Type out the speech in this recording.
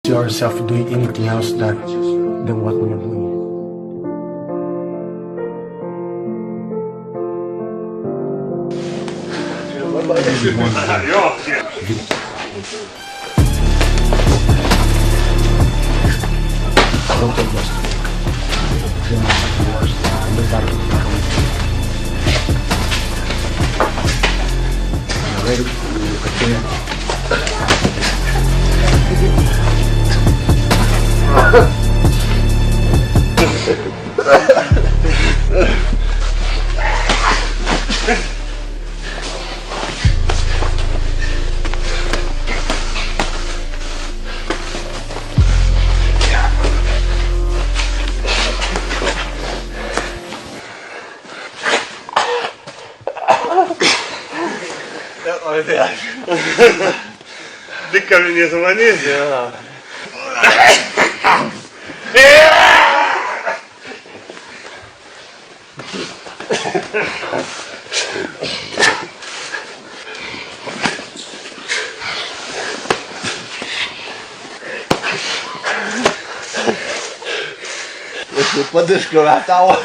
yourself doing anything else than what we are doing. Don't take this. Ready? Дикка не звонить. Подышку отдавал.